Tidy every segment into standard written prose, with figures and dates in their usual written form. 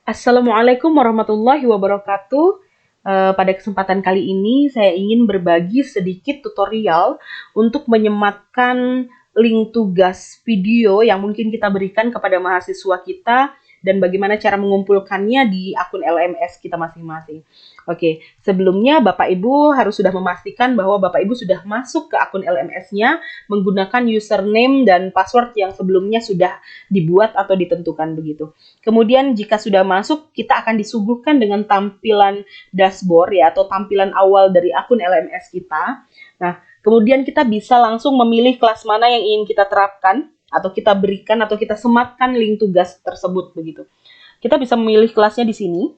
Assalamualaikum warahmatullahi wabarakatuh. Pada kesempatan kali ini saya ingin berbagi sedikit tutorial untuk menyematkan link tugas video yang mungkin kita berikan kepada mahasiswa kita dan bagaimana cara mengumpulkannya di akun LMS kita masing-masing. Oke, sebelumnya Bapak Ibu harus sudah memastikan bahwa Bapak Ibu sudah masuk ke akun LMS-nya menggunakan username dan password yang sebelumnya sudah dibuat atau ditentukan begitu. Kemudian jika sudah masuk, kita akan disuguhkan dengan tampilan dashboard ya atau tampilan awal dari akun LMS kita. Nah, kemudian kita bisa langsung memilih kelas mana yang ingin kita terapkan atau kita berikan atau kita sematkan link tugas tersebut begitu. Kita bisa memilih kelasnya di sini.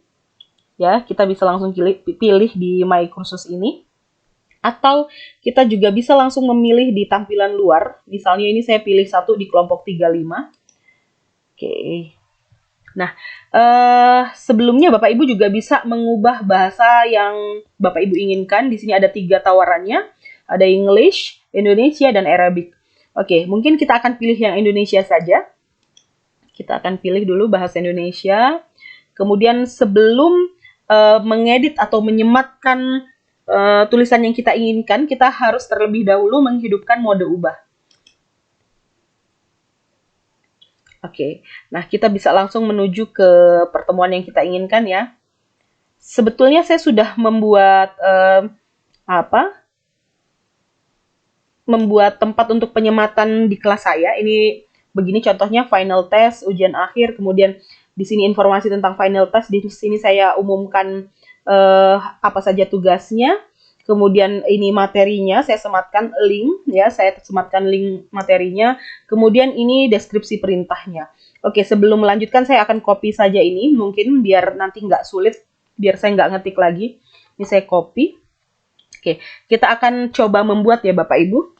Ya, kita bisa langsung pilih di My Kursus ini. Atau kita juga bisa langsung memilih di tampilan luar. Misalnya ini saya pilih satu di kelompok 35. Oke. Nah, sebelumnya Bapak Ibu juga bisa mengubah bahasa yang Bapak Ibu inginkan. Di sini ada 3 tawarannya. Ada English, Indonesia, dan Arabic. Oke, mungkin kita akan pilih yang Indonesia saja. Kita akan pilih dulu bahasa Indonesia. Kemudian sebelum mengedit atau menyematkan tulisan yang kita inginkan, kita harus terlebih dahulu menghidupkan mode ubah. Oke, nah kita bisa langsung menuju ke pertemuan yang kita inginkan ya. Sebetulnya saya sudah membuat membuat tempat untuk penyematan di kelas saya. Ini begini contohnya final test, ujian akhir, kemudian di sini informasi tentang final test, di sini saya umumkan apa saja tugasnya. Kemudian ini materinya, saya sematkan link ya, saya sematkan link materinya. Kemudian ini deskripsi perintahnya. Oke, sebelum melanjutkan saya akan copy saja ini, mungkin biar nanti nggak sulit, biar saya nggak ngetik lagi. Ini saya copy. Oke, kita akan coba membuat ya Bapak Ibu.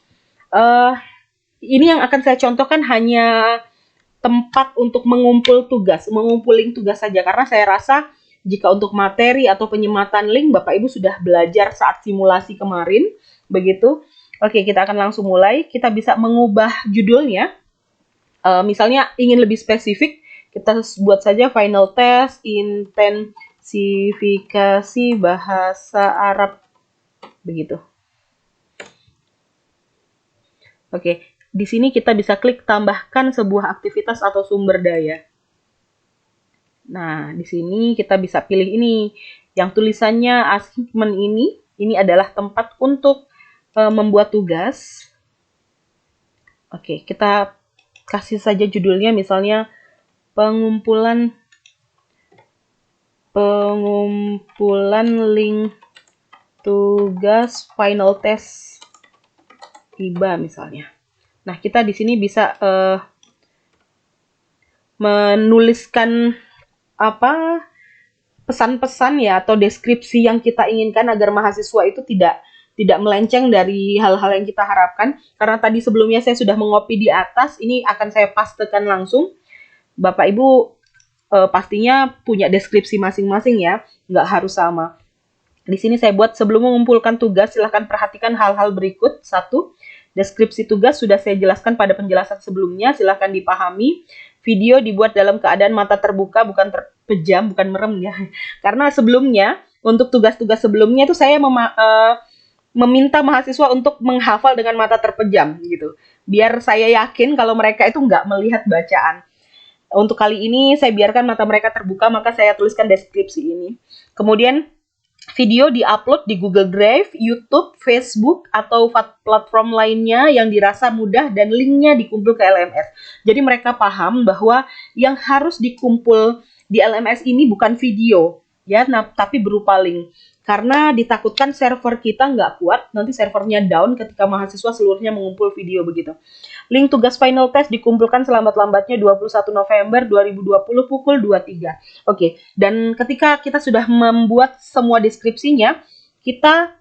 Ini yang akan saya contohkan hanya tempat untuk mengumpul link tugas saja, karena saya rasa jika untuk materi atau penyematan link Bapak Ibu sudah belajar saat simulasi kemarin, begitu. Oke, kita akan langsung mulai. Kita bisa mengubah judulnya. Misalnya ingin lebih spesifik, kita buat saja final test intensifikasi bahasa Arab, begitu. Oke, di sini kita bisa klik tambahkan sebuah aktivitas atau sumber daya. Nah, di sini kita bisa pilih ini. Yang tulisannya assignment ini adalah tempat untuk membuat tugas. Oke, kita kasih saja judulnya misalnya pengumpulan link tugas final test IBA misalnya. Nah, kita di sini bisa menuliskan pesan-pesan ya atau deskripsi yang kita inginkan agar mahasiswa itu tidak melenceng dari hal-hal yang kita harapkan. Karena tadi sebelumnya saya sudah mengopi di atas, ini akan saya pastekan langsung. Bapak Ibu pastinya punya deskripsi masing-masing ya, nggak harus sama. Di sini saya buat sebelum mengumpulkan tugas, silahkan perhatikan hal-hal berikut. 1. Deskripsi tugas sudah saya jelaskan pada penjelasan sebelumnya, silahkan dipahami. Video dibuat dalam keadaan mata terbuka, bukan terpejam, bukan merem ya. Karena sebelumnya, untuk tugas-tugas sebelumnya itu saya meminta mahasiswa untuk menghafal dengan mata terpejam gitu. Biar saya yakin kalau mereka itu nggak melihat bacaan. Untuk kali ini saya biarkan mata mereka terbuka, maka saya tuliskan deskripsi ini. Kemudian video di-upload di Google Drive, YouTube, Facebook, atau platform lainnya yang dirasa mudah dan linknya dikumpul ke LMS. Jadi mereka paham bahwa yang harus dikumpul di LMS ini bukan video, ya, tapi berupa link. Karena ditakutkan server kita nggak kuat, nanti servernya down ketika mahasiswa seluruhnya mengumpul video begitu. Link tugas final test dikumpulkan selambat-lambatnya 21 November 2020 pukul 23. Oke, dan ketika kita sudah membuat semua deskripsinya, kita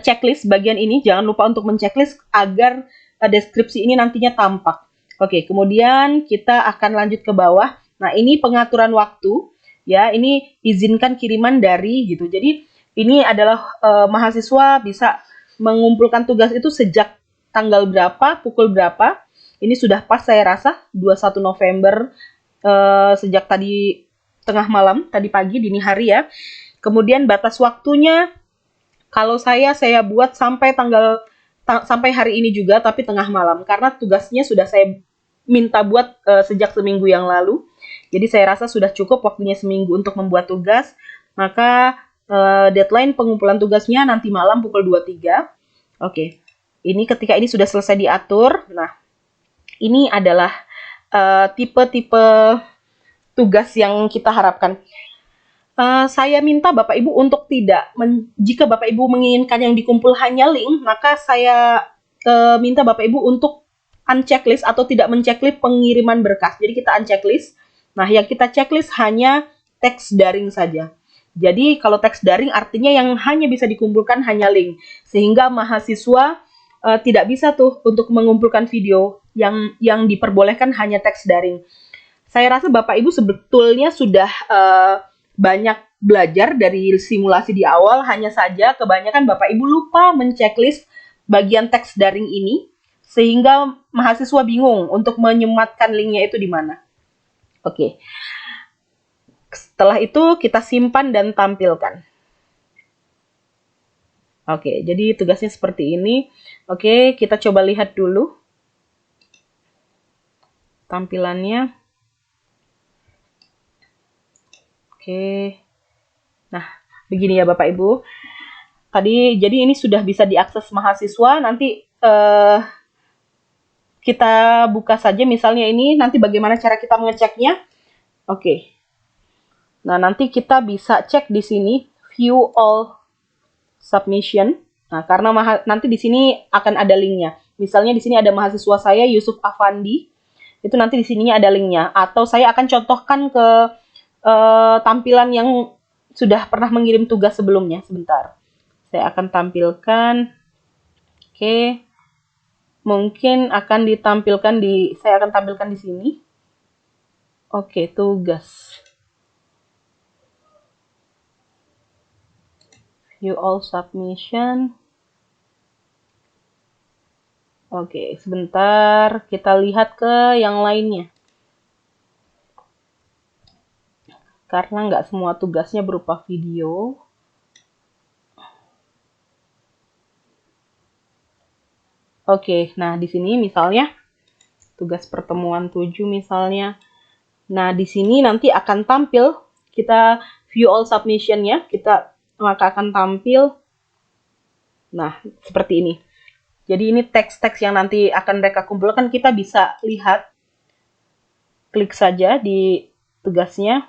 checklist bagian ini, jangan lupa untuk menceklis agar deskripsi ini nantinya tampak. Oke, kemudian kita akan lanjut ke bawah. Nah, ini pengaturan waktu, ya, ini izinkan kiriman dari gitu. Jadi, ini adalah mahasiswa bisa mengumpulkan tugas itu sejak tanggal berapa, pukul berapa. Ini sudah pas saya rasa, 21 November sejak tadi tengah malam, tadi pagi, dini hari ya. Kemudian batas waktunya, kalau saya buat sampai hari ini juga, tapi tengah malam. Karena tugasnya sudah saya minta buat sejak seminggu yang lalu. Jadi saya rasa sudah cukup waktunya seminggu untuk membuat tugas. Maka deadline pengumpulan tugasnya nanti malam pukul 23. Oke, ini ketika ini sudah selesai diatur. Nah, ini adalah tipe-tipe tugas yang kita harapkan. Saya minta Bapak Ibu untuk jika Bapak Ibu menginginkan yang dikumpul hanya link, maka saya minta Bapak Ibu untuk unchecklist atau tidak menceklis pengiriman berkas. Jadi kita unchecklist. Nah, yang kita checklist hanya teks daring saja. Jadi kalau teks daring artinya yang hanya bisa dikumpulkan hanya link. Sehingga mahasiswa tidak bisa tuh untuk mengumpulkan video yang diperbolehkan hanya teks daring. Saya rasa Bapak Ibu sebetulnya sudah banyak belajar dari simulasi di awal, hanya saja kebanyakan Bapak Ibu lupa menceklis bagian teks daring ini, sehingga mahasiswa bingung untuk menyematkan linknya itu di mana. Oke. Setelah itu kita simpan dan tampilkan. Oke, jadi tugasnya seperti ini. Oke, kita coba lihat dulu tampilannya. Oke. Nah, begini ya Bapak Ibu. Tadi jadi ini sudah bisa diakses mahasiswa. Nanti kita buka saja misalnya ini, nanti bagaimana cara kita mengeceknya. Oke. Nah, nanti kita bisa cek di sini view all submission. Nah, karena nanti di sini akan ada linknya. Misalnya di sini ada mahasiswa saya Yusuf Afandi. Itu nanti di sininya ada linknya. Atau saya akan contohkan ke tampilan yang sudah pernah mengirim tugas sebelumnya. Sebentar. Saya akan tampilkan. Oke. Mungkin akan ditampilkan saya akan tampilkan di sini. Oke, tugas. View all submission. Oke, sebentar kita lihat ke yang lainnya. Karena nggak semua tugasnya berupa video. Oke, nah di sini misalnya tugas pertemuan 7 misalnya. Nah, di sini nanti akan tampil, kita view all submission-nya, maka akan tampil, nah, seperti ini. Jadi ini teks-teks yang nanti akan mereka kumpulkan, kita bisa lihat, klik saja di tugasnya.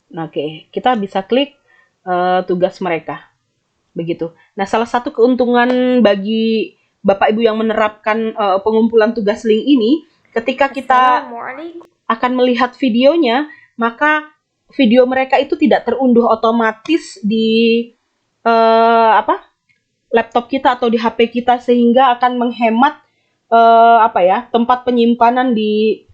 Nah, oke, kita bisa klik tugas mereka. Begitu. Nah, salah satu keuntungan bagi Bapak Ibu yang menerapkan pengumpulan tugas link ini, ketika kita akan melihat videonya, maka video mereka itu tidak terunduh otomatis di laptop kita atau di HP kita, sehingga akan menghemat tempat penyimpanan di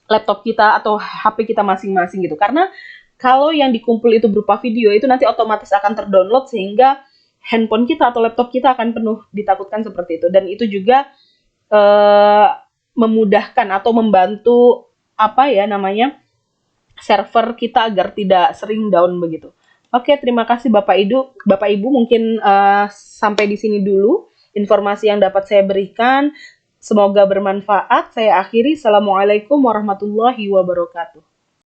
laptop kita atau HP kita masing-masing gitu. Karena kalau yang dikumpul itu berupa video, itu nanti otomatis akan terdownload sehingga handphone kita atau laptop kita akan penuh, ditakutkan seperti itu. Dan itu juga memudahkan atau membantu server kita agar tidak sering down begitu. Oke, terima kasih Bapak Ibu mungkin sampai di sini dulu informasi yang dapat saya berikan. Semoga bermanfaat. Saya akhiri. Assalamualaikum warahmatullahi wabarakatuh.